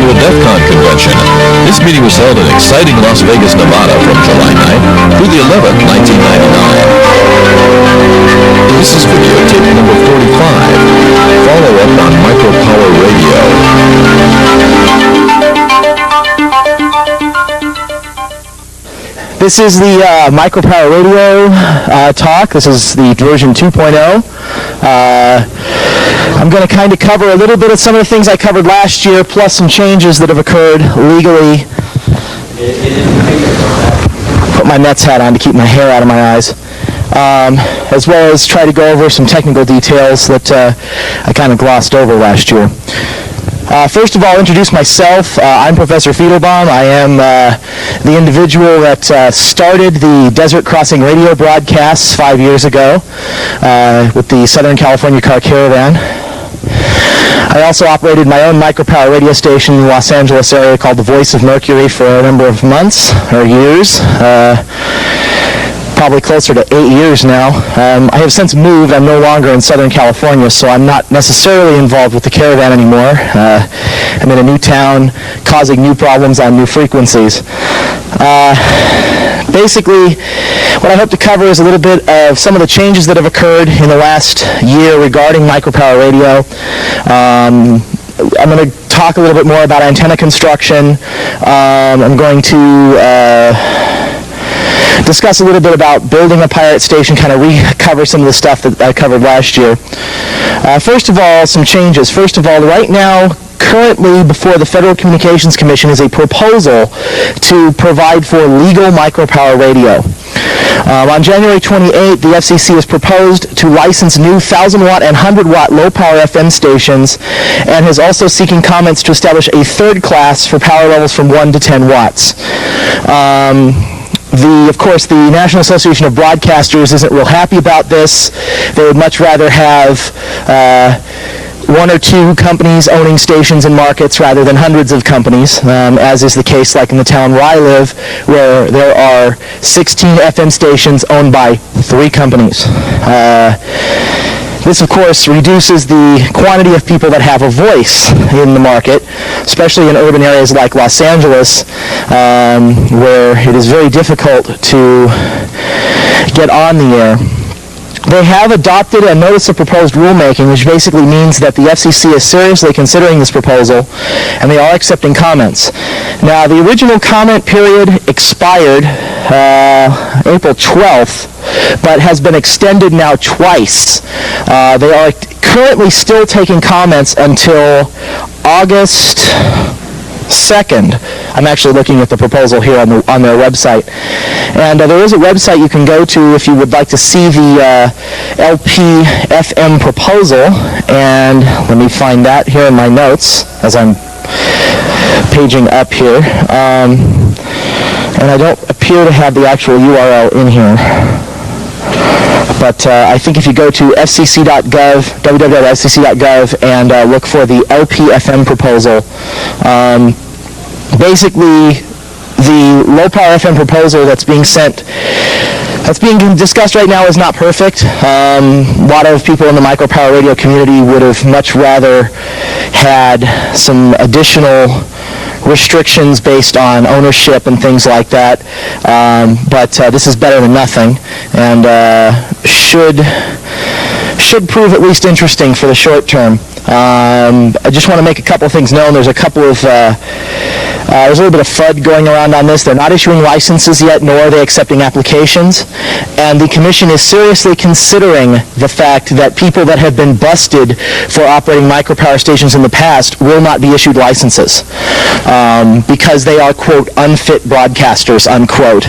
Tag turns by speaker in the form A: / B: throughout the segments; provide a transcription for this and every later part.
A: annual DEFCON convention. This meeting was held in exciting Las Vegas, Nevada from July 9th through the 11th, 1999. This is videotape number 45. Follow up on Micropower Radio.
B: This is the Micropower Radio talk. This is the version 2.0. I'm going to kind of cover a little bit of some of the things I covered last year, plus some changes that have occurred legally. Put my Nets hat on to keep my hair out of my eyes. As well as try to go over some technical details that I kind of glossed over last year. First of all, introduce myself. I'm Professor Feedlebom. I am the individual that started the Desert Crossing radio broadcasts 5 years ago with the Southern California Car Caravan. I also operated my own micropower radio station in the Los Angeles area called the Voice of Mercury for a number of months or years. Probably closer to 8 years now. I have since moved. I'm no longer in Southern California, so I'm not necessarily involved with the caravan anymore. I'm in a new town, causing new problems on new frequencies. Basically, what I hope to cover is a little bit of some of the changes that have occurred in the last year regarding micropower radio. I'm going to talk a little bit more about antenna construction. I'm going to discuss a little bit about building a pirate station, kind of recover some of the stuff that I covered last year. First of all, some changes. First of all, right now, currently before the Federal Communications Commission is a proposal to provide for legal micropower radio. On January 28th, the FCC has proposed to license new 1,000-watt and 100-watt low-power FM stations and is also seeking comments to establish a third class for power levels from 1 to 10 watts. Of course, the National Association of Broadcasters isn't real happy about this. They would much rather have one or two companies owning stations and markets rather than hundreds of companies, as is the case like in the town where I live, where there are 16 FM stations owned by 3 companies. This, of course, reduces the quantity of people that have a voice in the market, especially in urban areas like Los Angeles, where it is very difficult to get on the air. They have adopted a notice of proposed rulemaking, which basically means that the FCC is seriously considering this proposal, and they are accepting comments. Now, the original comment period expired April 12th, but has been extended now twice. They are currently still taking comments until August 2nd. I'm actually looking at the proposal here on their website. And there is a website you can go to if you would like to see the LPFM proposal. And let me find that here in my notes as I'm paging up here. And I don't appear to have the actual URL in here. But I think if you go to fcc.gov, www.fcc.gov, and look for the LPFM proposal, basically the low-power FM proposal that's being discussed right now is not perfect. A lot of people in the micropower radio community would have much rather had some additional restrictions based on ownership and things like that. But this is better than nothing, and should prove at least interesting for the short term. I just want to make a couple of things known. There's a couple of there's a little bit of FUD going around on this. They're not issuing licenses yet, nor are they accepting applications. And the Commission is seriously considering the fact that people that have been busted for operating micropower stations in the past will not be issued licenses because they are, quote, unfit broadcasters, unquote.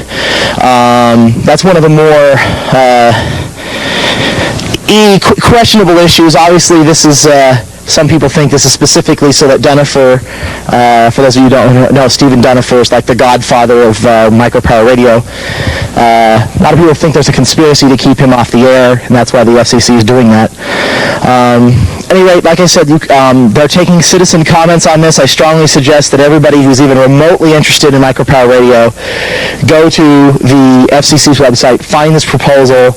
B: That's one of the more questionable issues. Obviously, this is some people think this is specifically so that Dunifer, for those of you who don't know, Stephen Dunifer is like the godfather of micropower radio. A lot of people think there's a conspiracy to keep him off the air, and that's why the FCC is doing that. At any rate, like I said, they're taking citizen comments on this. I strongly suggest that everybody who's even remotely interested in micropower radio go to the FCC's website, find this proposal,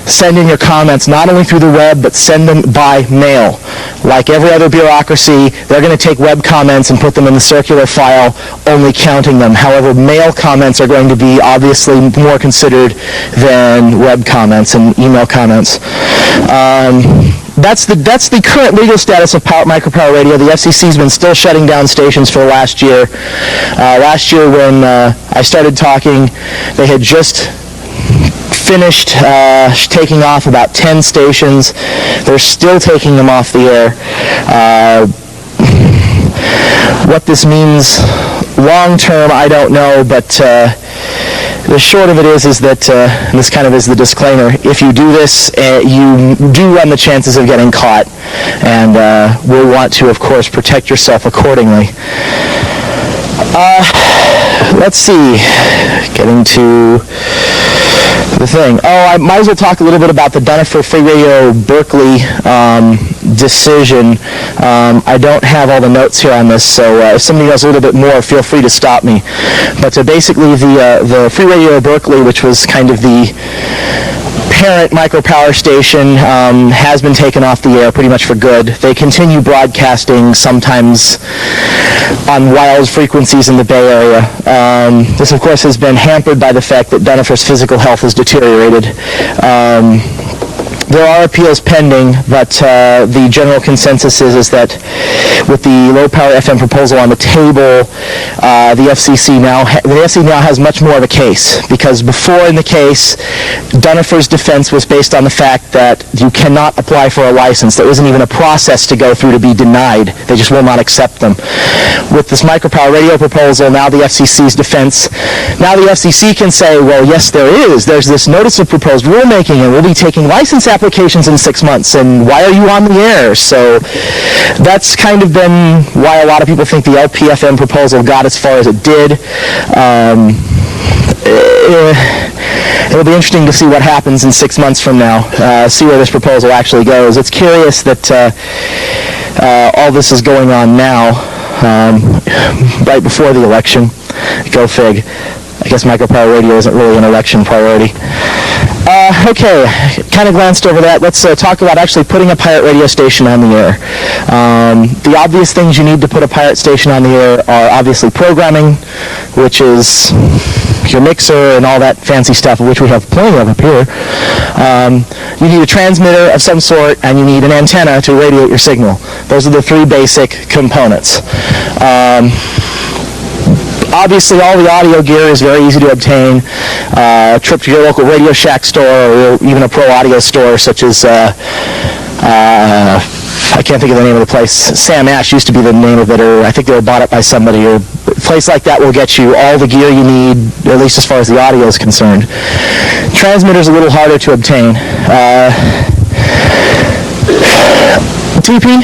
B: send in your comments, not only through the web, but send them by mail. Like every other bureaucracy, they're going to take web comments and put them in the circular file, only counting them. However, mail comments are going to be obviously more considered than web comments and email comments. That's the current legal status of micropower radio. The FCC's been still shutting down stations for the last year. Last year when I started talking, they had just finished taking off about 10 stations. They're still taking them off the air. What this means long term, I don't know, but the short of it is that, and this kind of is the disclaimer, if you do this, you do run the chances of getting caught, and will want to, of course, protect yourself accordingly. Let's see, getting to the thing. I might as well talk a little bit about the Dunifer Free Radio Berkeley decision. I don't have all the notes here on this, so if somebody knows a little bit more, feel free to stop me. But basically, the Free Radio Berkeley, which was kind of the parent micropower station, has been taken off the air pretty much for good. They continue broadcasting, sometimes on wild frequencies in the Bay Area. This, of course, has been hampered by the fact that Dunifer's physical health has deteriorated. There are appeals pending, but the general consensus is that with the low-power FM proposal on the table, the FCC now has much more of a case, because before in the case, Dunifer's defense was based on the fact that you cannot apply for a license. There isn't even a process to go through to be denied. They just will not accept them. With this micropower radio proposal, now the FCC's defense, now the FCC can say, well, yes, there is. There's this notice of proposed rulemaking, and we'll be taking license applications in 6 months, and why are you on the air? So that's kind of been why a lot of people think the LPFM proposal got as far as it did. It'll be interesting to see what happens in 6 months from now, see where this proposal actually goes. It's curious that all this is going on now, right before the election. Go fig. I guess micropower radio isn't really an election priority. Okay, kind of glanced over that. Let's talk about actually putting a pirate radio station on the air. The obvious things you need to put a pirate station on the air are obviously programming, which is your mixer and all that fancy stuff, of which we have plenty of up here. You need a transmitter of some sort, and you need an antenna to radiate your signal. Those are the three basic components. Obviously, all the audio gear is very easy to obtain. Trip to your local Radio Shack store, or even a pro audio store, such as, I can't think of the name of the place. Sam Ash used to be the name of it, or I think they were bought up by somebody. Or a place like that will get you all the gear you need, at least as far as the audio is concerned. Transmitter's a little harder to obtain. TP,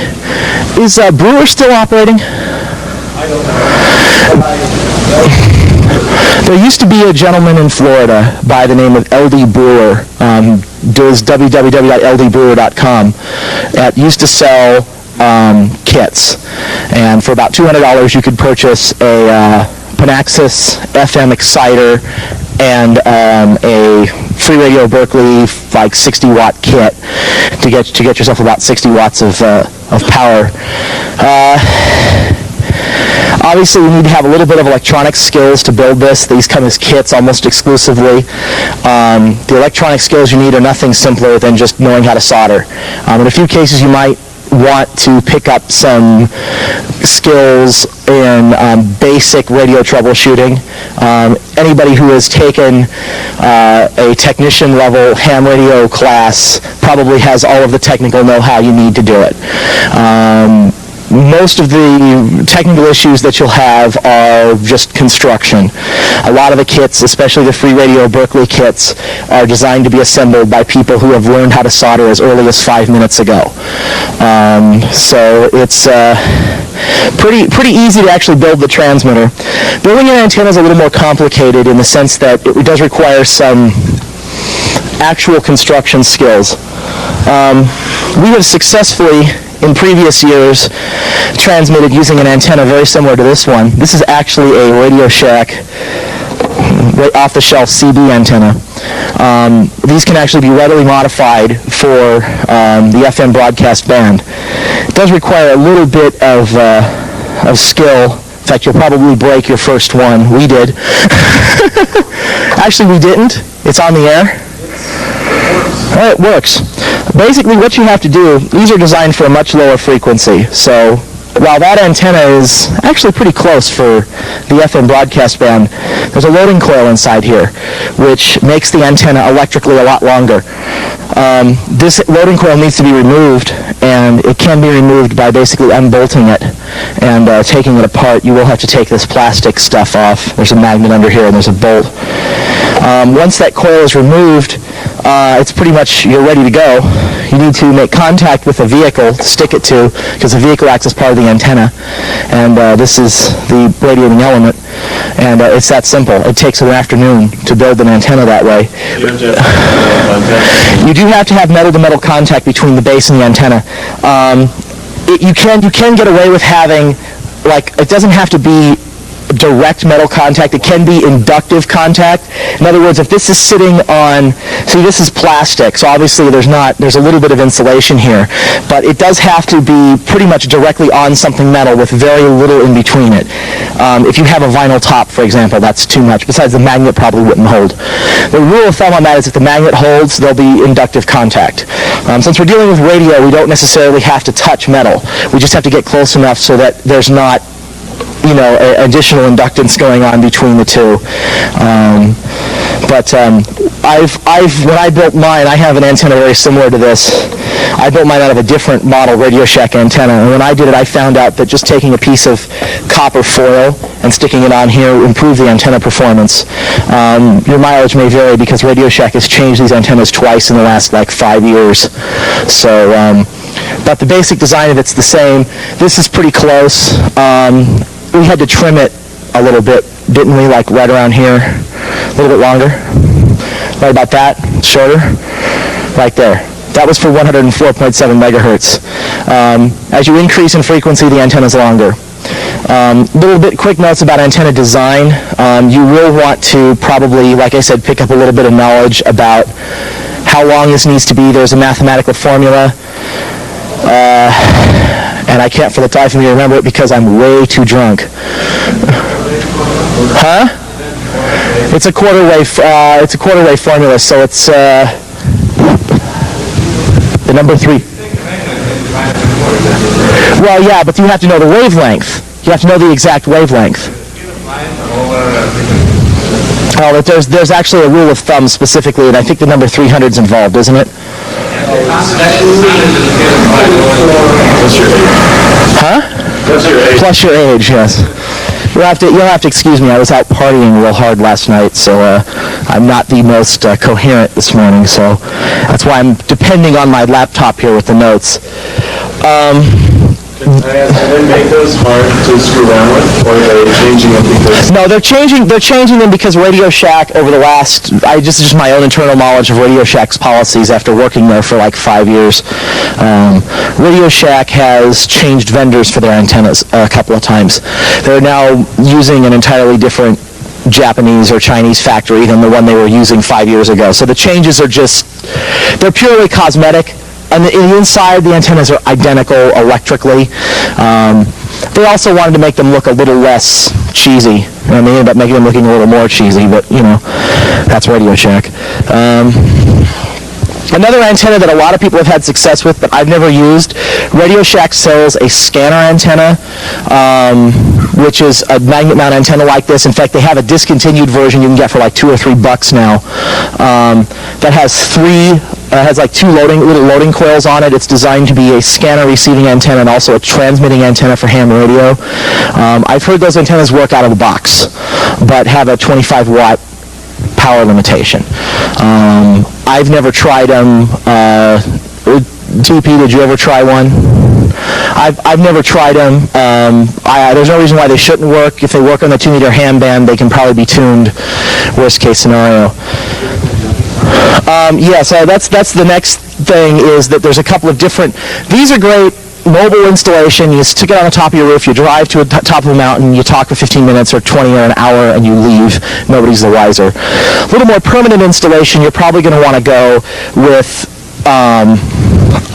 B: is Brewer still operating?
C: I don't know.
B: There used to be a gentleman in Florida by the name of LD Brewer, does www.ldbrewer.com, that used to sell kits, and for about $200 you could purchase a Panaxis FM exciter and a Free Radio Berkeley like 60-watt kit to get yourself about 60 watts of power. Obviously, we need to have a little bit of electronic skills to build this. These come as kits almost exclusively. The electronic skills you need are nothing simpler than just knowing how to solder. In a few cases, you might want to pick up some skills in basic radio troubleshooting. Anybody who has taken a technician level ham radio class probably has all of the technical know-how you need to do it. Most of the technical issues that you'll have are just construction. A lot of the kits, especially the Free Radio Berkeley kits, are designed to be assembled by people who have learned how to solder as early as 5 minutes ago. So it's pretty easy to actually build the transmitter. Building an antenna is a little more complicated in the sense that it does require some actual construction skills. we have successfully, in previous years, transmitted using an antenna very similar to this one. This is actually a Radio Shack off-the-shelf CB antenna. These can actually be readily modified for the FM broadcast band. It does require a little bit of skill. In fact, you'll probably break your first one. We did. Actually, we didn't. It's on the air. Oh, it works. Basically, what you have to do, these are designed for a much lower frequency. So while that antenna is actually pretty close for the FM broadcast band, there's a loading coil inside here, which makes the antenna electrically a lot longer. This loading coil needs to be removed, and it can be removed by basically unbolting it and taking it apart. You will have to take this plastic stuff off. There's a magnet under here, and there's a bolt. Once that coil is removed, it's pretty much, you're ready to go. You need to make contact with the vehicle to stick it to, because the vehicle acts as part of the antenna, and this is the radiating element, and it's that simple. It takes an afternoon to build an antenna that way. You do have to have metal-to-metal contact between the base and the antenna. You can get away with having, like, it doesn't have to be direct metal contact. It can be inductive contact. In other words, if this is sitting on, see, this is plastic, so obviously there's a little bit of insulation here, but it does have to be pretty much directly on something metal with very little in between it. If you have a vinyl top, for example, that's too much. Besides, the magnet probably wouldn't hold. The rule of thumb on that is if the magnet holds, there'll be inductive contact. Since we're dealing with radio, we don't necessarily have to touch metal. We just have to get close enough so that there's not, you know, additional inductance going on between the two. When I built mine, I have an antenna very similar to this. I built mine out of a different model Radio Shack antenna, and when I did it, I found out that just taking a piece of copper foil and sticking it on here improved the antenna performance. Your mileage may vary because Radio Shack has changed these antennas twice in the last, like, 5 years. So, but the basic design of it's the same. This is pretty close. We had to trim it a little bit, didn't we? Like right around here, a little bit longer. Right about that, shorter, right there. That was for 104.7 megahertz. As you increase in frequency, the antenna is longer. Little bit quick notes about antenna design. You will want to probably, like I said, pick up a little bit of knowledge about how long this needs to be. There's a mathematical formula. And I can't for the life of me remember it because I'm way too drunk. Huh? It's a quarter wave formula, so it's the number 3. Well, yeah, but you have to know the wavelength. You have to know the exact wavelength. Oh, there's actually a rule of thumb specifically, and I think the number 300 is involved, isn't it? Huh? Plus your age, yes. You'll have to excuse me. I was out partying real hard last night, so I'm not the most coherent this morning. So that's why I'm depending on my laptop here with the notes.
C: Can they make those hard to screw around with, or are they changing them because?
B: No, they're changing them because Radio Shack over the last, this is just my own internal knowledge of Radio Shack's policies after working there for like 5 years. Radio Shack has changed vendors for their antennas a couple of times. They're now using an entirely different Japanese or Chinese factory than the one they were using 5 years ago. So the changes are they're purely cosmetic. And the inside, the antennas are identical electrically. They also wanted to make them look a little less cheesy. And they ended up making them looking a little more cheesy, but, you know, that's Radio Shack. Another antenna that a lot of people have had success with, but I've never used, Radio Shack sells a scanner antenna, which is a magnet mount antenna like this. In fact, they have a discontinued version you can get for like $2 or $3 now. That has like 2 little loading coils on it. It's designed to be a scanner receiving antenna and also a transmitting antenna for ham radio. I've heard those antennas work out of the box, but have a 25 watt power limitation. I've never tried them. TP, did you ever try one? I've never tried them. There's no reason why they shouldn't work. If they work on the 2-meter ham band, they can probably be tuned. Worst case scenario. Yeah, so that's the next thing is that there's a couple of different, these are great mobile installation. You stick it on the top of your roof, you drive to the top of a mountain, you talk for 15 minutes or 20 or an hour, and you leave. Nobody's the wiser. A little more permanent installation, you're probably going to want to go with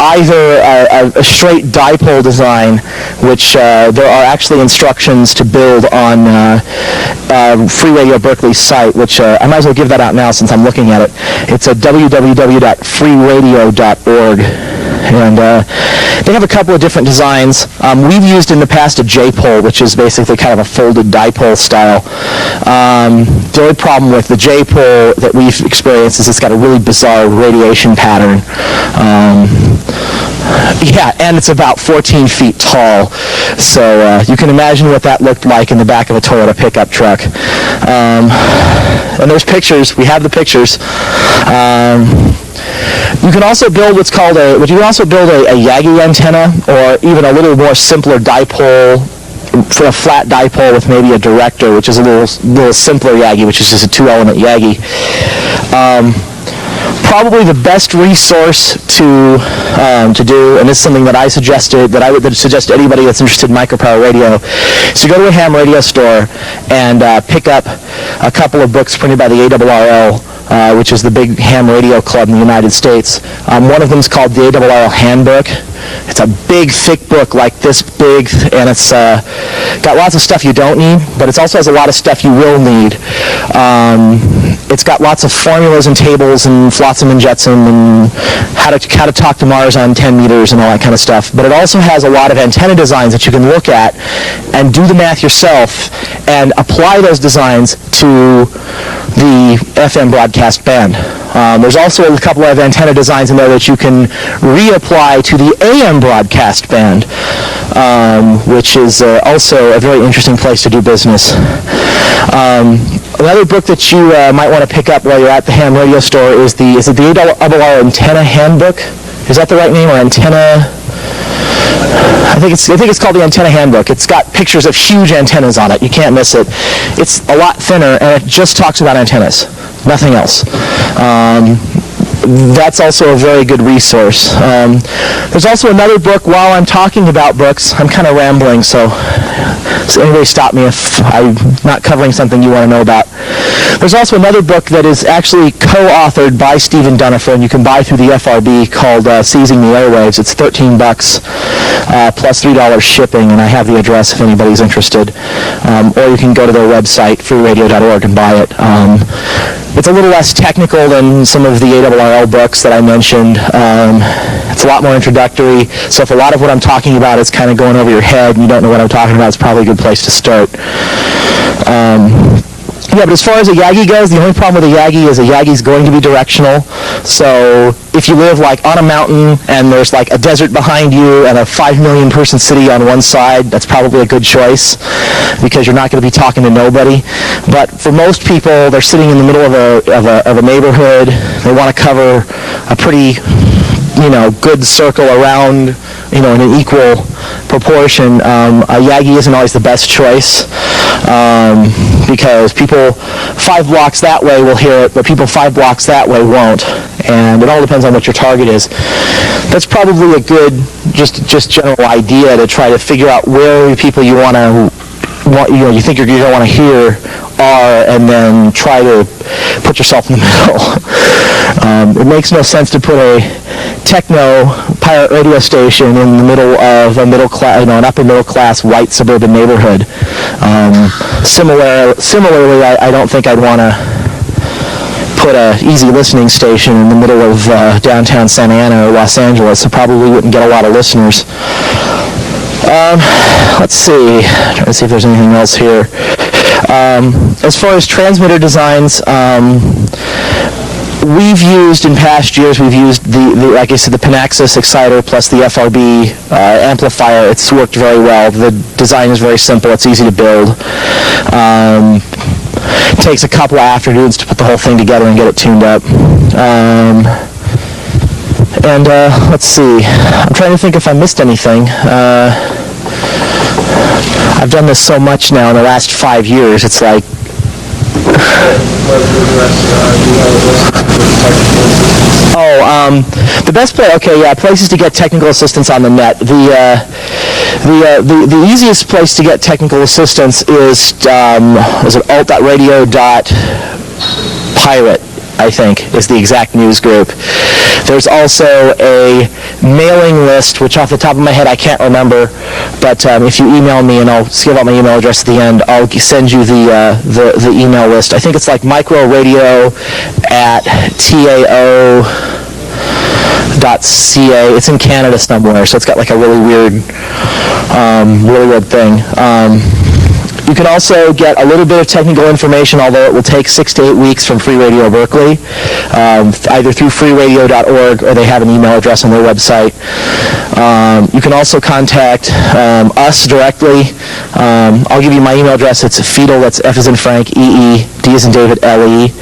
B: either a straight dipole design, which there are actually instructions to build on Free Radio Berkeley's site, which I might as well give that out now since I'm looking at it. It's at www.freeradio.org. And they have a couple of different designs. We've used in the past a J-pole, which is basically kind of a folded dipole style. The only problem with the J-pole that we've experienced is it's got a really bizarre radiation pattern. Yeah, and it's about 14 feet tall. So you can imagine what that looked like in the back of a Toyota pickup truck. And there's pictures. We have the pictures. You can also build what's called a Yagi antenna, or even a little more simpler dipole, for a flat dipole with maybe a director, which is a little simpler Yagi, which is just a 2-element Yagi. Probably the best resource to do, and this is something that I would suggest to anybody that's interested in micropower radio, is to go to a ham radio store and pick up a couple of books printed by the ARRL, which is the big ham radio club in the United States. One of them is called the ARRL Handbook. It's a big, thick book like this big, and it's got lots of stuff you don't need, but it also has a lot of stuff you will need. It's got lots of formulas and tables and flotsam and jetsam and how to talk to Mars on 10 meters and all that kind of stuff. But it also has a lot of antenna designs that you can look at and do the math yourself and apply those designs to the FM broadcast band. There's also a couple of antenna designs in there that you can reapply to the AM broadcast band, which is also a very interesting place to do business. Another book that you might want to pick up while you're at the ham radio store is the ARRL Antenna Handbook. Is that the right name, or antenna? I think it's called the Antenna Handbook. It's got pictures of huge antennas on it. You can't miss it. It's a lot thinner, and it just talks about antennas, nothing else. That's also a very good resource. There's also another book. While I'm talking about books, I'm kind of rambling, so anybody stop me if I'm not covering something you want to know about. There's also another book that is actually co-authored by Stephen Dunifer, and you can buy through the FRB, called Seizing the Airwaves. It's $13 plus $3 shipping, and I have the address if anybody's interested. Or you can go to their website, freeradio.org, and buy it. It's a little less technical than some of the ARRL books that I mentioned. It's a lot more introductory, so if a lot of what I'm talking about is kind of going over your head and you don't know what I'm talking about, it's probably a good place to start. Yeah, but as far as a Yagi goes, the only problem with a Yagi is a Yagi's going to be directional. So if you live like on a mountain and there's like a desert behind you and a 5 million person city on one side, that's probably a good choice because you're not going to be talking to nobody. But for most people, they're sitting in the middle of a neighborhood. They want to cover a pretty good circle around, in an equal proportion. A Yagi isn't always the best choice because people 5 blocks that way will hear it, but people 5 blocks that way won't. And it all depends on what your target is. That's probably a good, just general idea to try to figure out where the people you you think you're going to want to hear are, and then try to put yourself in the middle. It makes no sense to put a techno pirate radio station in the middle of a middle class, an upper middle class white suburban neighborhood. Similarly, I don't think I'd want to put a easy listening station in the middle of downtown Santa Ana or Los Angeles. It probably wouldn't get a lot of listeners. Let's see. Trying to see if there's anything else here. As far as transmitter designs, we've used in past years. We've used like I said, the Panaxis exciter plus the FRB amplifier. It's worked very well. The design is very simple. It's easy to build. It takes a couple of afternoons to put the whole thing together and get it tuned up. And let's see. I'm trying to think if I missed anything. I've done this so much now in the last 5 years. It's like... The best place, places to get technical assistance on the net. The easiest place to get technical assistance is alt.radio.pirate, I think, is the exact news group. There's also a mailing list, which off the top of my head I can't remember, but if you email me, and I'll give out my email address at the end, I'll send you the email list. I think it's like microradio@tao.ca. It's in Canada somewhere, so it's got like a really weird thing. You can also get a little bit of technical information, although it will take 6 to 8 weeks, from Free Radio Berkeley, either through freeradio.org, or they have an email address on their website. You can also contact us directly. I'll give you my email address. It's Feedle, that's F as in Frank, E-E, D as in David, L-E,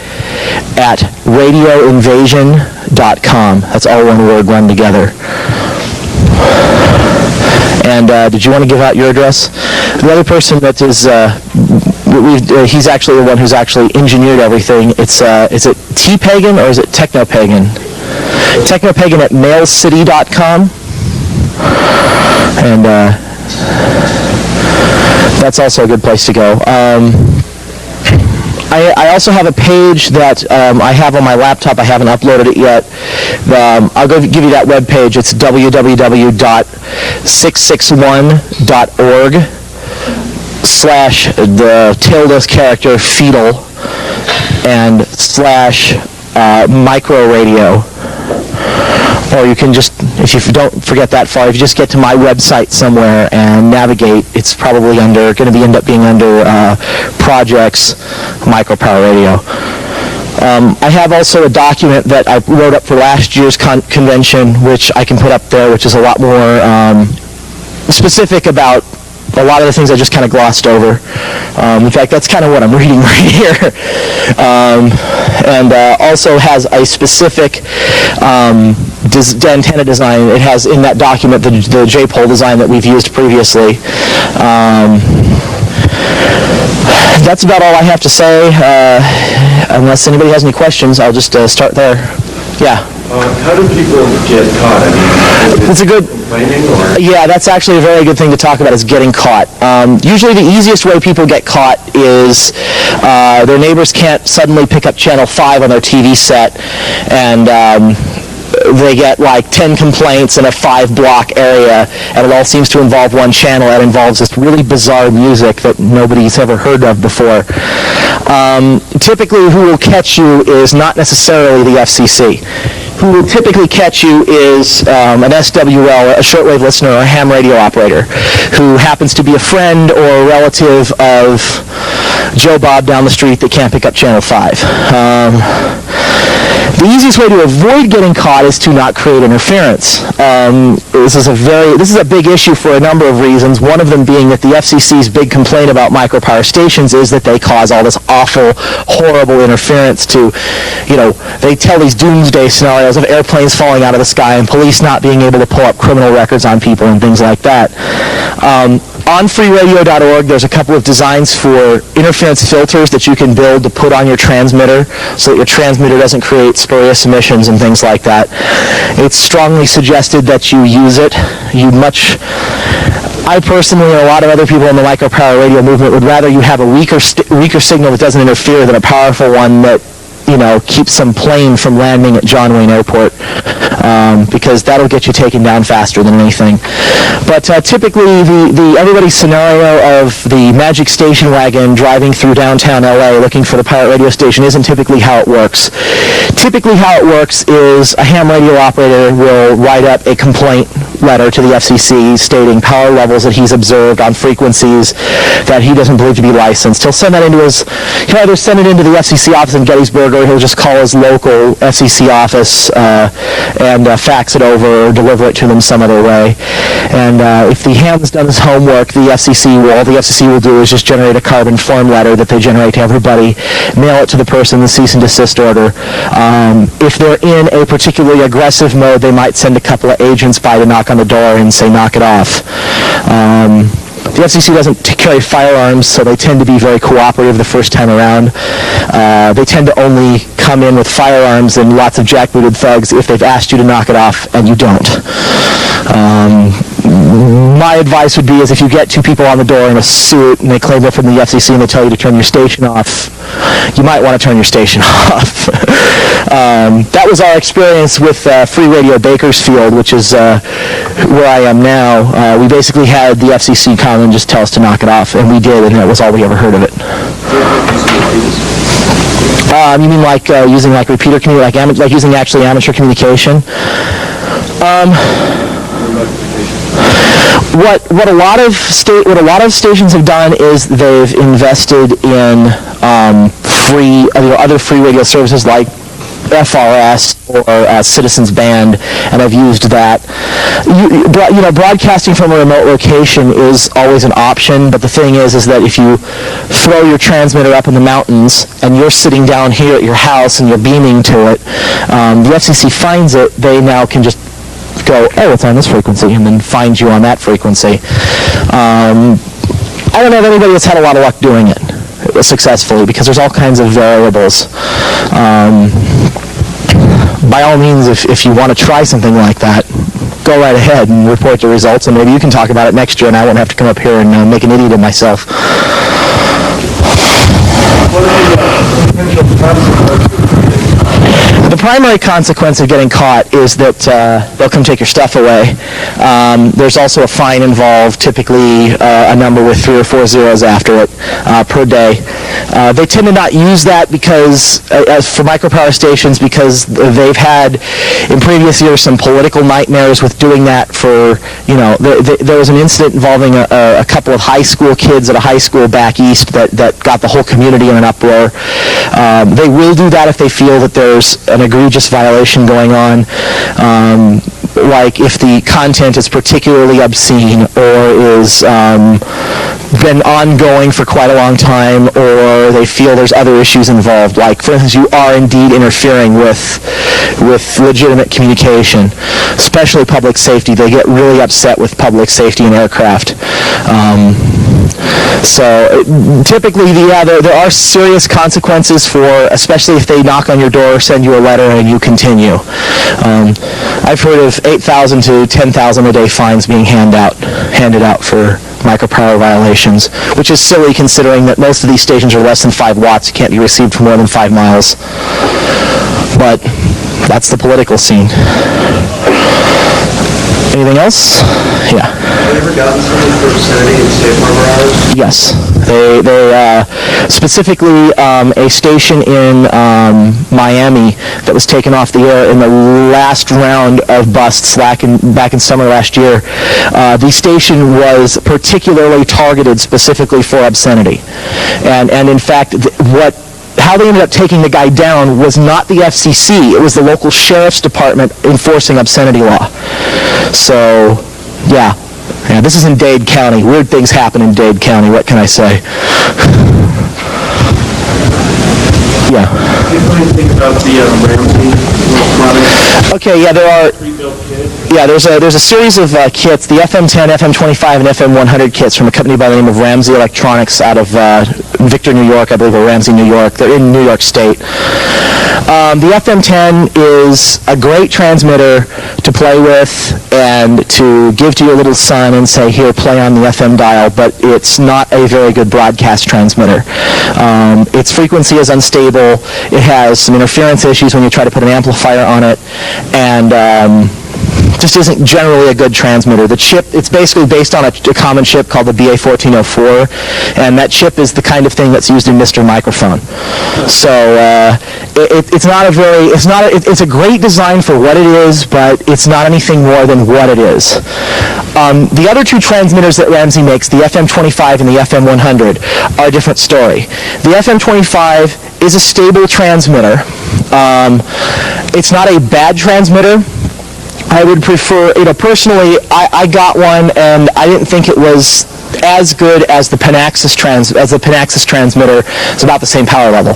B: at radioinvasion.com. That's all one word run together. And did you want to give out your address? The other person that is, he's actually the one who's actually engineered everything. Is it T-Pagan or is it Technopagan? Technopagan at mailcity.com. And that's also a good place to go. I also have a page that I have on my laptop. I haven't uploaded it yet. I'll give you that web page. It's www.661.org/the # and /microradio. Or you can just, if you don't forget that far, if you just get to my website somewhere and navigate, it's probably going to end up being under Projects Micropower Radio. I have also a document that I wrote up for last year's convention, which I can put up there, which is a lot more specific about a lot of the things I just kind of glossed over. In fact, that's kind of what I'm reading right here. And also has a specific antenna design. It has in that document the J-pole design that we've used previously. That's about all I have to say. Unless anybody has any questions, I'll just start there. Yeah.
C: How do people get caught? I mean,
B: it's a good. Yeah, that's actually a very good thing to talk about, is getting caught. Usually the easiest way people get caught is their neighbors can't suddenly pick up channel 5 on their TV set, and they get like 10 complaints in a 5-block area, and it all seems to involve one channel that involves this really bizarre music that nobody's ever heard of before. Typically, who will catch you is not necessarily the FCC. Who will typically catch you is an SWL, a shortwave listener, or a ham radio operator, who happens to be a friend or a relative of Joe Bob down the street that can't pick up channel 5. The easiest way to avoid getting caught is to not create interference. This is a big issue for a number of reasons. One of them being that the FCC's big complaint about micropower stations is that they cause all this awful, horrible interference to, they tell these doomsday scenarios of airplanes falling out of the sky and police not being able to pull up criminal records on people and things like that. On freeradio.org, there's a couple of designs for interference filters that you can build to put on your transmitter so that your transmitter doesn't create spurious emissions and things like that. It's strongly suggested that you use it. I personally, and a lot of other people in the micropower radio movement, would rather you have a weaker signal that doesn't interfere than a powerful one that keeps some plane from landing at John Wayne Airport, because that'll get you taken down faster than anything. But typically, everybody's scenario of the magic station wagon driving through downtown LA looking for the pirate radio station isn't typically how it works. Typically how it works is a ham radio operator will write up a complaint letter to the FCC stating power levels that he's observed on frequencies that he doesn't believe to be licensed. He'll either send it into the FCC office in Gettysburg, or he'll just call his local FCC office and fax it over or deliver it to them some other way. And if the ham's done his homework, all the FCC will do is just generate a carbon form letter that they generate to everybody, mail it to the person, the cease and desist order. If they're in a particularly aggressive mode, they might send a couple of agents by to knock on the door and say, knock it off. The FCC doesn't carry firearms, so they tend to be very cooperative the first time around. They tend to only come in with firearms and lots of jackbooted thugs if they've asked you to knock it off and you don't. My advice would be is if you get two people on the door in a suit and they claim they're from the FCC and they tell you to turn your station off, you might want to turn your station off. That was our experience with Free Radio Bakersfield, which is where I am now. We basically had the FCC come and just tell us to knock it off, and we did, and that was all we ever heard of it. You mean like using like repeater communication, like using actually amateur communication? What a lot of stations have done is they've invested in other free radio services like FRS or Citizens Band, and I've used that. Broadcasting from a remote location is always an option, but the thing is that if you throw your transmitter up in the mountains and you're sitting down here at your house and you're beaming to it, the FCC finds it, they now can just go, oh, it's on this frequency, and then find you on that frequency. I don't know of anybody that's had a lot of luck doing it successfully, because there's all kinds of variables. By all means, if you want to try something like that, go right ahead and report the results, and maybe you can talk about it next year and I won't have to come up here and make an idiot of myself.
C: What are the potential consequences?
B: The primary consequence of getting caught is that they'll come take your stuff away. There's also a fine involved, typically a number with 3 or 4 zeros after it per day. They tend to not use that because, as for micropower stations, because they've had in previous years some political nightmares with doing that for, there was an incident involving a couple of high school kids at a high school back east that got the whole community in an uproar. They will do that if they feel that there's an egregious violation going on, like if the content is particularly obscene or is been ongoing for quite a long time, or they feel there's other issues involved, like for instance you are indeed interfering with legitimate communication, especially public safety. They get really upset with public safety in aircraft. So typically, there are serious consequences for, especially if they knock on your door or send you a letter and you continue. I've heard of 8,000 to 10,000 a day fines being handed out for micropower violations, which is silly considering that most of these stations are less than 5 watts. You can't be received for more than 5 miles. But that's the political scene. Anything else? Yeah.
C: Have you ever gotten something for obscenity in safe harbor hours?
B: Yes. They specifically a station in Miami that was taken off the air in the last round of busts back in summer last year. The station was particularly targeted specifically for obscenity. And in fact, how they ended up taking the guy down was not the FCC, it was the local sheriff's department enforcing obscenity law. So, yeah, this is in Dade County. Weird things happen in Dade County, what can I say? Yeah.
C: What do you think about the Ramsey product?
B: Okay, yeah, there are. Yeah, there's a series of kits, the FM10, FM25, and FM100 kits from a company by the name of Ramsey Electronics out of Victor, New York, I believe, or Ramsey, New York. They're in New York State. The FM10 is a great transmitter to play with and to give to your little son and say, here, play on the FM dial, but it's not a very good broadcast transmitter. Its frequency is unstable. It has some interference issues when you try to put an amplifier on it, and just isn't generally a good transmitter. The chip, it's basically based on a common chip called the BA1404, and that chip is the kind of thing that's used in Mr. Microphone. So it's a great design for what it is, but it's not anything more than what it is. The other two transmitters that Ramsey makes, the FM25 and the FM100, are a different story. The FM25 is a stable transmitter. It's not a bad transmitter. I would prefer, personally, I got one and I didn't think it was as good as the Panaxis transmitter. It's about the same power level.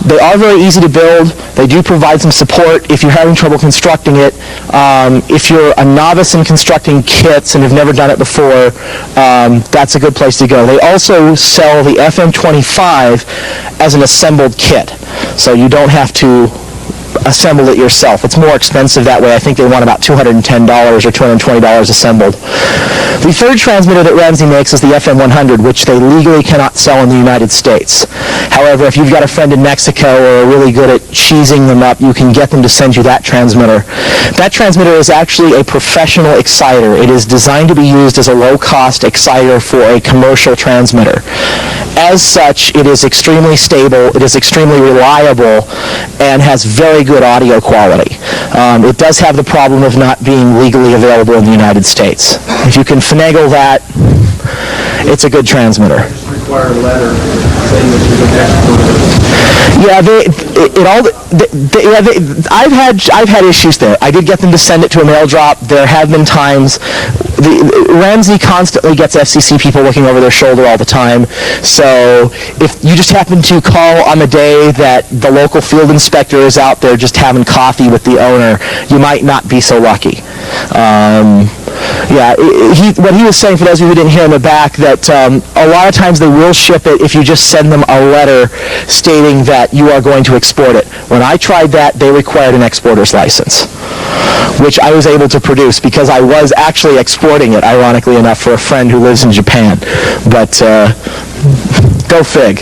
B: They are very easy to build. They do provide some support if you're having trouble constructing it. If you're a novice in constructing kits and have never done it before, that's a good place to go. They also sell the FM25 as an assembled kit, so you don't have to assemble it yourself. It's more expensive that way. I think they want about $210 or $220 assembled. The third transmitter that Ramsey makes is the FM100, which they legally cannot sell in the United States. However, if you've got a friend in Mexico or are really good at cheesing them up, you can get them to send you that transmitter. That transmitter is actually a professional exciter. It is designed to be used as a low-cost exciter for a commercial transmitter. As such, it is extremely stable, it is extremely reliable, and has very good audio quality. It does have the problem of not being legally available in the United States. If you can finagle that, it's a good transmitter.
C: Require a letter saying that you can export it.
B: I've had issues there. I did get them to send it to a mail drop. There have been times. Ramsey constantly gets FCC people looking over their shoulder all the time. So if you just happen to call on the day that the local field inspector is out there just having coffee with the owner, you might not be so lucky. What he was saying, for those of you who didn't hear in the back, that a lot of times they will ship it if you just send them a letter stating that you are going to export it. When I tried that, they required an exporter's license, which I was able to produce because I was actually exporting it, ironically enough, for a friend who lives in Japan. But go fig.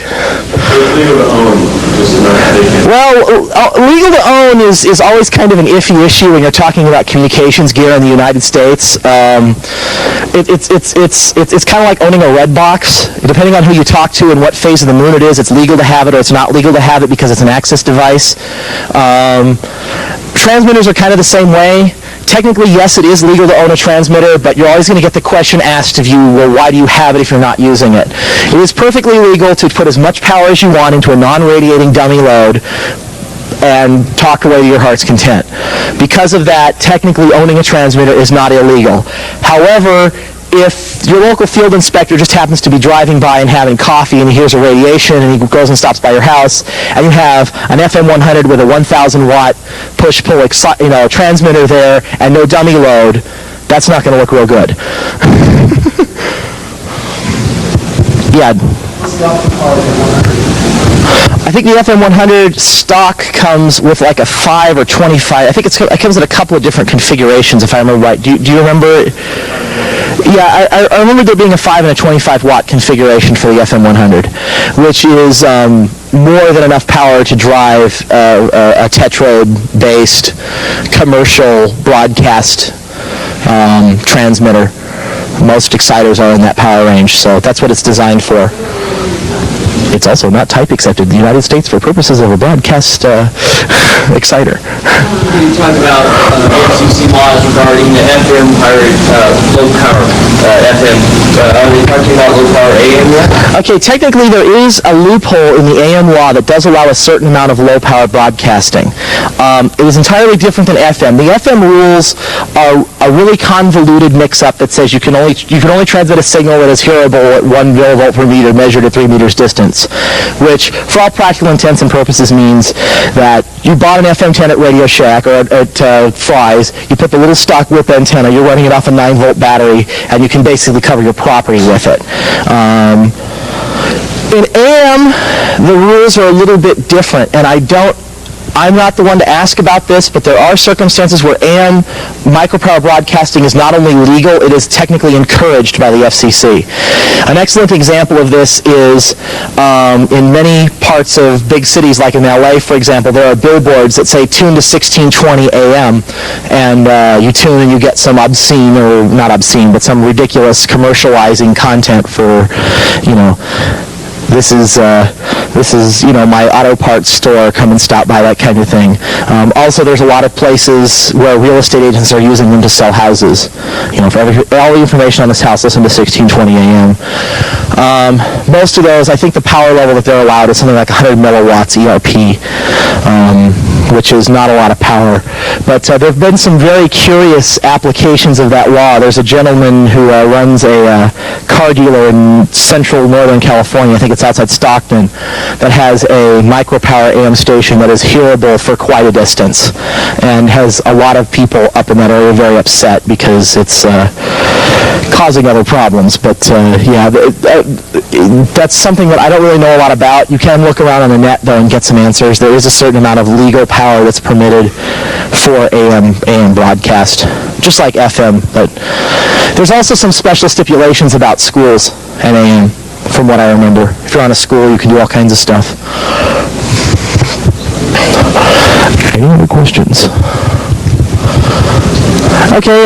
C: Legal to own, just not taken.
B: Well, legal to own is always kind of an iffy issue when you're talking about communications gear in the United States. It's kind of like owning a red box. Depending on who you talk to and what phase of the moon it is, it's legal to have it or it's not legal to have it because it's an access device. Transmitters are kind of the same way. Technically, yes, it is legal to own a transmitter, but you're always going to get the question asked of you, well, why do you have it if you're not using it? It is perfectly legal to put as much power as you want into a non-radiating dummy load and talk away to your heart's content. Because of that, technically owning a transmitter is not illegal. However, if your local field inspector just happens to be driving by and having coffee and he hears a radiation and he goes and stops by your house and you have an FM100 with a 1,000 watt push-pull transmitter there and no dummy load, that's not going to look real good. Yeah. I think the FM100 stock comes with like a 5 or 25. I think it comes in a couple of different configurations, if I remember right. Do you remember? Yeah, I remember there being a 5 and a 25 watt configuration for the FM100, which is more than enough power to drive a tetrode-based commercial broadcast transmitter. Most exciters are in that power range, so that's what it's designed for. It's also not type accepted in the United States for purposes of a broadcast exciter.
D: You talk about FCC laws regarding the FM low power FM. Are they talking about low power AM yet?
B: Okay, technically there is a loophole in the AM law that does allow a certain amount of low power broadcasting. It is entirely different than FM. The FM rules are a really convoluted mix-up that says you can only transmit a signal that is hearable at 1 millivolt per meter measured at 3 meters distance, which for all practical intents and purposes means that you bought an FM10 at Radio Shack or at Fry's, you put the little stock whip antenna, you're running it off a 9-volt battery, and you can basically cover your property with it. In AM, the rules are a little bit different, and I'm not the one to ask about this, but there are circumstances where AM micropower broadcasting is not only legal, it is technically encouraged by the FCC. An excellent example of this is in many parts of big cities, like in LA, for example, there are billboards that say tune to 1620 AM, and you tune and you get some obscene, or not obscene, but some ridiculous commercializing content for, this is my auto parts store, come and stop by, that kind of thing. Also, there's a lot of places where real estate agents are using them to sell houses. For all the information on this house, listen to 1620 AM. Most of those, I think the power level that they're allowed is something like 100 milliwatts ERP, which is not a lot of power. But there have been some very curious applications of that law. There's a gentleman who runs a car dealer in central northern California, I think it's outside Stockton, that has a Micropower AM station that is hearable for quite a distance, and has a lot of people up in that area very upset because it's causing other problems. But yeah, that's something that I don't really know a lot about. You can look around on the net, though, and get some answers. There is a certain amount of legal power that's permitted for AM broadcast, just like FM. But there's also some special stipulations about schools and AM, from what I remember. If you're on a school, you can do all kinds of stuff. Any other questions? Okay,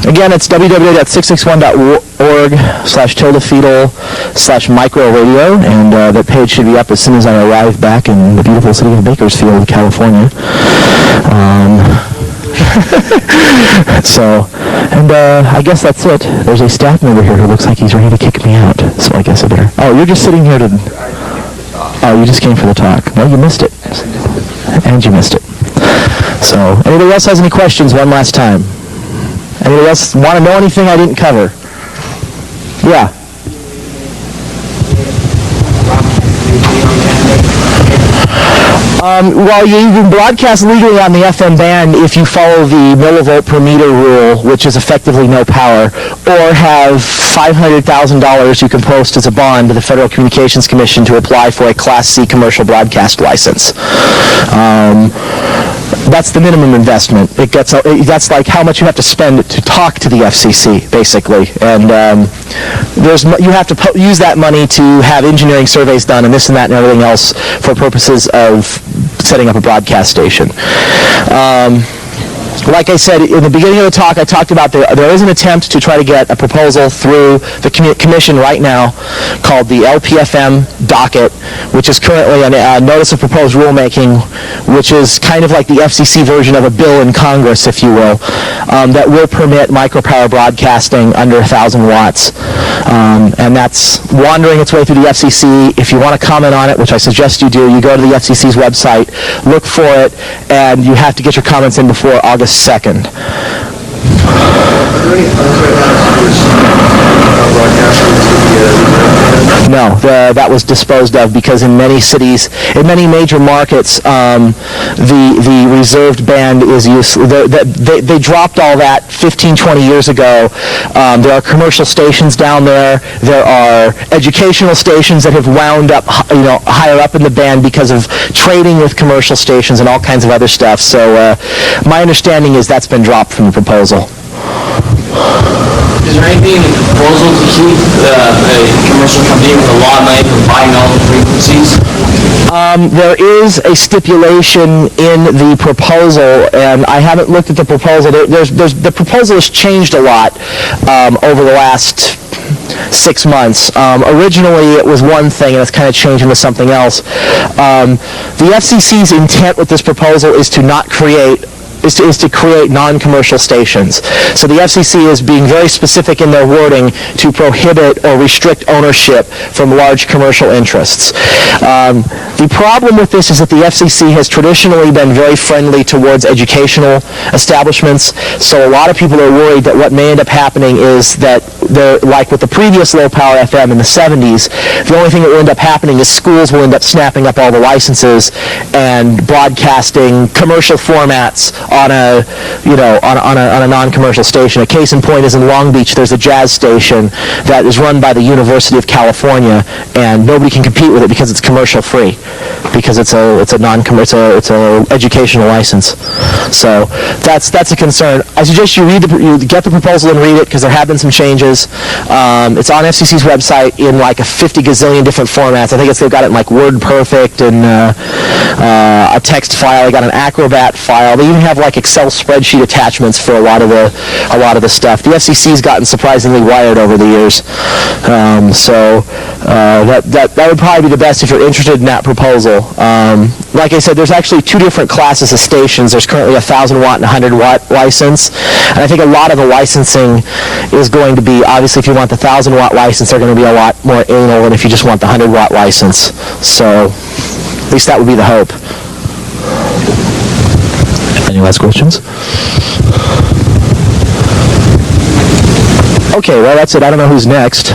B: again, it's www.661.org/Feedle/microradio, and that page should be up as soon as I arrive back in the beautiful city of Bakersfield, California. So, and I guess that's it. There's a staff member here who looks like he's ready to kick me out, so I guess I better... Oh, you're just sitting here to... Oh, you just came for the talk. Well, you missed it. And you missed it. So, anybody else has any questions one last time? Anybody else want to know anything I didn't cover? Yeah. Well, you can broadcast legally on the FM band if you follow the millivolt per meter rule, which is effectively no power, or have $500,000 you can post as a bond to the Federal Communications Commission to apply for a Class C commercial broadcast license. That's the minimum investment. That's like how much you have to spend to talk to the FCC, basically. And you have to use that money to have engineering surveys done and this and that and everything else for purposes of setting up a broadcast station. Like I said in the beginning of the talk, I talked about there is an attempt to try to get a proposal through the commission right now called the LPFM docket, which is currently a notice of proposed rulemaking, which is kind of like the FCC version of a bill in Congress, if you will, that will permit micropower broadcasting under 1,000 watts. And that's wandering its way through the FCC. If you want to comment on it, which I suggest you do, you go to the FCC's website, look for it, and you have to get your comments in before August 2nd. No, that was disposed of because in many cities, in many major markets, the reserved band is useless. They dropped all that 15, 20 years ago. There are commercial stations down there. There are educational stations that have wound up, higher up in the band because of trading with commercial stations and all kinds of other stuff. So my understanding is that's been dropped from the proposal.
D: Is there anything in the proposal to keep a commercial company with a lot of money from buying all the frequencies?
B: There is a stipulation in the proposal, and I haven't looked at the proposal. The proposal has changed a lot over the last 6 months. Originally, it was one thing, and it's kind of changed into something else. The FCC's intent with this proposal is to not create is to create non-commercial stations. So the FCC is being very specific in their wording to prohibit or restrict ownership from large commercial interests. The problem with this is that the FCC has traditionally been very friendly towards educational establishments, so a lot of people are worried that what may end up happening is that like with the previous low-power FM in the 70s, the only thing that will end up happening is schools will end up snapping up all the licenses and broadcasting commercial formats on a non-commercial station. A case in point is in Long Beach. There's a jazz station that is run by the University of California, and nobody can compete with it because it's commercial free, because it's a educational license. So that's a concern. I suggest you get the proposal and read it because there have been some changes. It's on FCC's website in like a 50 gazillion different formats. I think they've got it in like WordPerfect and a text file. They got an Acrobat file. They even have like Excel spreadsheet attachments for a lot of the stuff. The FCC's gotten surprisingly wired over the years. That would probably be the best if you're interested in that proposal. Like I said, there's actually two different classes of stations. There's currently a 1,000 watt and 100 watt license, and I think a lot of the licensing is going to be, obviously if you want the 1,000 watt license, they're going to be a lot more anal than if you just want the 100 watt license. So at least that would be the hope.
E: Any last questions?
B: Okay, well, that's it. I don't know who's next.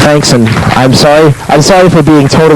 B: Thanks, and I'm sorry for being totally